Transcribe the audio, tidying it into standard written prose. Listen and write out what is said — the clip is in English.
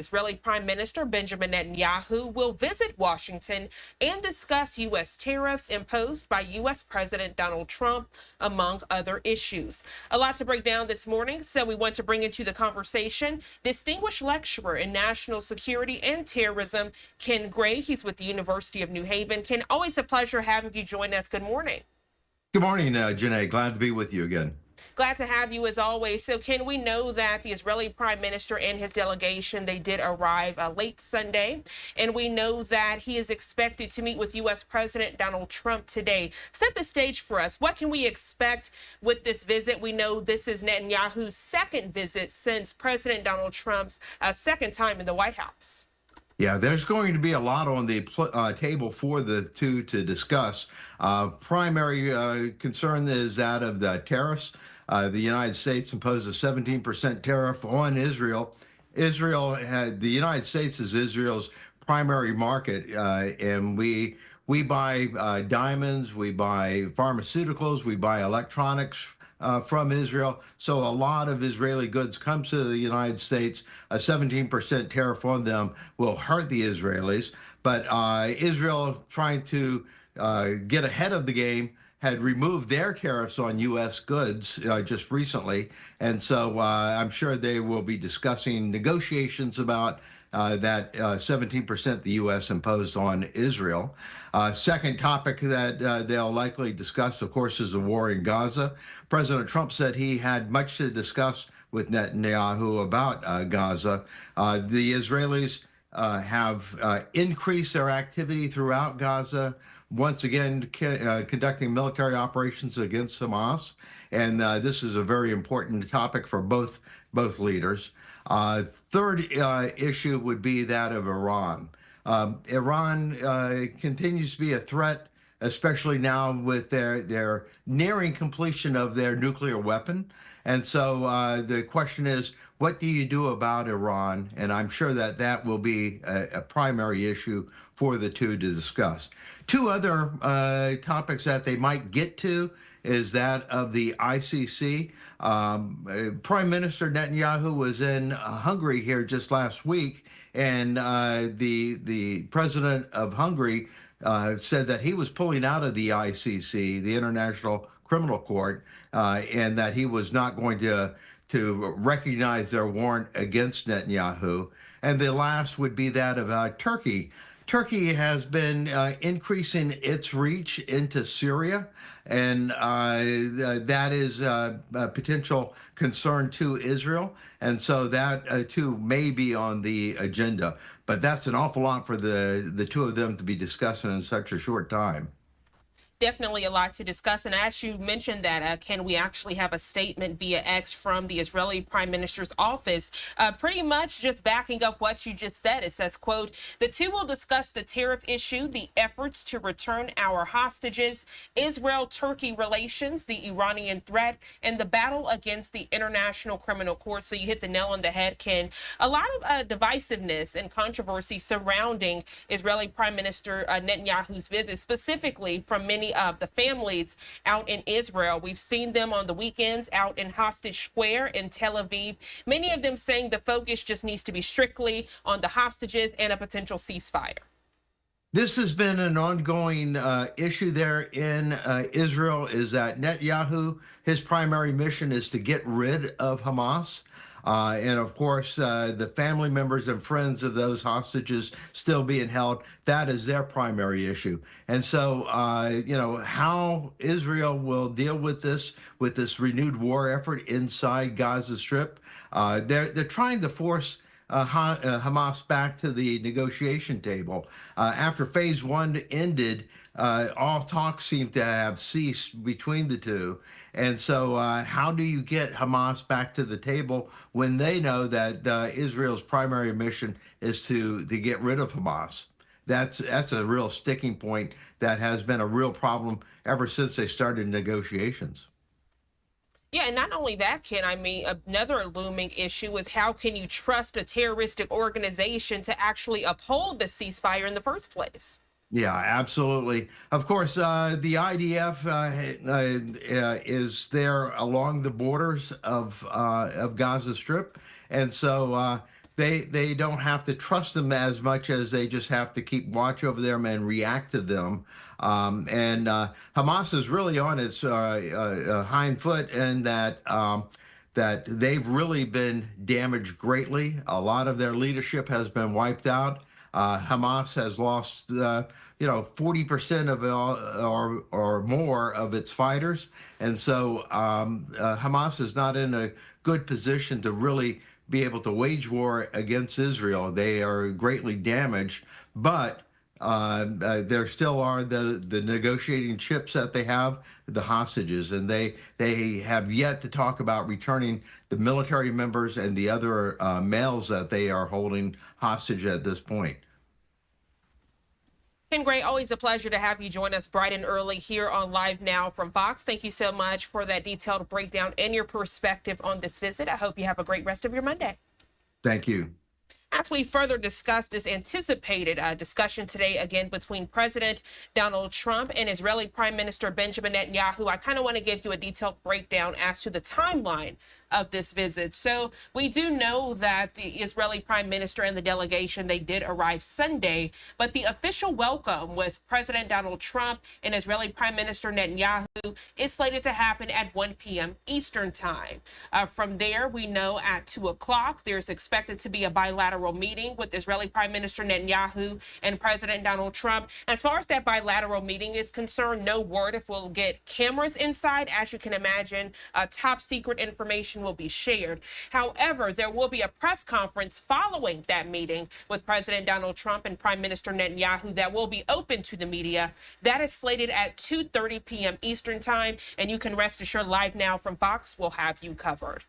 Israeli Prime Minister Benjamin Netanyahu will visit Washington and discuss U.S. tariffs imposed by U.S. President Donald Trump, among other issues. A lot to break down this morning, so we want to bring into the conversation distinguished lecturer in national security and terrorism, Ken Gray. He's with the University of New Haven. Ken, always a pleasure having you join us. Good morning. Good morning, Jeane. Glad to be with you again. Glad to have you as always. So, Ken, we know that the Israeli Prime Minister and his delegation, they did arrive late Sunday, and we know that he is expected to meet with U.S. President Donald Trump today. Set the stage for us. What can we expect with this visit? We know this is Netanyahu's second visit since President Donald Trump's second time in the White House. Yeah, there's going to be a lot on the table for the two to discuss. Primary concern is that of the tariffs. The United States imposed a 17% tariff on Israel. The United States is Israel's primary market, and we buy diamonds, we buy pharmaceuticals, we buy electronics from Israel. So a lot of Israeli goods come to the United States. A 17% tariff on them will hurt the Israelis. But Israel, trying to get ahead of the game, had removed their tariffs on U.S. goods just recently. And so I'm sure they will be discussing negotiations about that 17% the U.S. imposed on Israel. Second topic that they'll likely discuss, of course, is the war in Gaza. President Trump said he had much to discuss with Netanyahu about Gaza. The Israelis have increased their activity throughout Gaza, once again conducting military operations against Hamas. And this is a very important topic for both leaders. Third issue would be that of Iran. Iran continues to be a threat, especially now with their nearing completion of their nuclear weapon. And so the question is, what do you do about Iran? And I'm sure that will be a primary issue for the two to discuss. Two other topics that they might get to is that of the ICC. Prime Minister Netanyahu was in Hungary here just last week, and the president of Hungary said that he was pulling out of the ICC, the International Criminal Court, and that he was not going to recognize their warrant against Netanyahu. And the last would be that of Turkey. Turkey has been increasing its reach into Syria, and that is a potential concern to Israel. And so that too may be on the agenda. But that's an awful lot for the two of them to be discussing in such a short time. Definitely a lot to discuss. And as you mentioned that, Ken, we actually have a statement via X from the Israeli Prime Minister's office, pretty much just backing up what you just said. It says, quote, "The two will discuss the tariff issue, the efforts to return our hostages, Israel-Turkey relations, the Iranian threat, and the battle against the International Criminal Court." So you hit the nail on the head, Ken. A lot of divisiveness and controversy surrounding Israeli Prime Minister Netanyahu's visit, specifically from many of the families out in Israel. We've seen them on the weekends out in Hostage Square in Tel Aviv. Many of them saying the focus just needs to be strictly on the hostages and a potential ceasefire. This has been an ongoing issue there in Israel, is that Netanyahu, his primary mission is to get rid of Hamas. And of course, the family members and friends of those hostages still being held, that is their primary issue. And so, how Israel will deal with this renewed war effort inside Gaza Strip, they're trying to force Hamas back to the negotiation table. After phase one ended, all talks seem to have ceased between the two. And so how do you get Hamas back to the table when they know that Israel's primary mission is to get rid of Hamas? That's a real sticking point that has been a real problem ever since they started negotiations. Yeah, and not only that, Ken, I mean, another looming issue is how can you trust a terroristic organization to actually uphold the ceasefire in the first place? Yeah, absolutely. Of course, the IDF is there along the borders of Gaza Strip, and so they don't have to trust them as much as they just have to keep watch over them and react to them. And Hamas is really on its hind foot, and that they've really been damaged greatly. A lot of their leadership has been wiped out. Hamas has lost, 40% of or more of its fighters, and so Hamas is not in a good position to really be able to wage war against Israel. They are greatly damaged, but there still are the negotiating chips that they have, the hostages, and they have yet to talk about returning the military members and the other males that they are holding hostage at this point. Ken Gray, always a pleasure to have you join us bright and early here on Live Now from Fox. Thank you so much for that detailed breakdown and your perspective on this visit. I hope you have a great rest of your Monday. Thank you. As we further discuss this anticipated discussion today, again, between President Donald Trump and Israeli Prime Minister Benjamin Netanyahu, I kind of want to give you a detailed breakdown as to the timeline of this visit. So we do know that the Israeli Prime Minister and the delegation, they did arrive Sunday, but the official welcome with President Donald Trump and Israeli Prime Minister Netanyahu is slated to happen at 1 p.m. Eastern time. From there, we know at 2 o'clock, there's expected to be a bilateral meeting with Israeli Prime Minister Netanyahu and President Donald Trump. As far as that bilateral meeting is concerned, no word if we'll get cameras inside. As you can imagine, top secret information will be shared. However, there will be a press conference following that meeting with President Donald Trump and Prime Minister Netanyahu that will be open to the media. That is slated at 2:30 p.m. Eastern time, and you can rest assured Live Now from Fox will have you covered.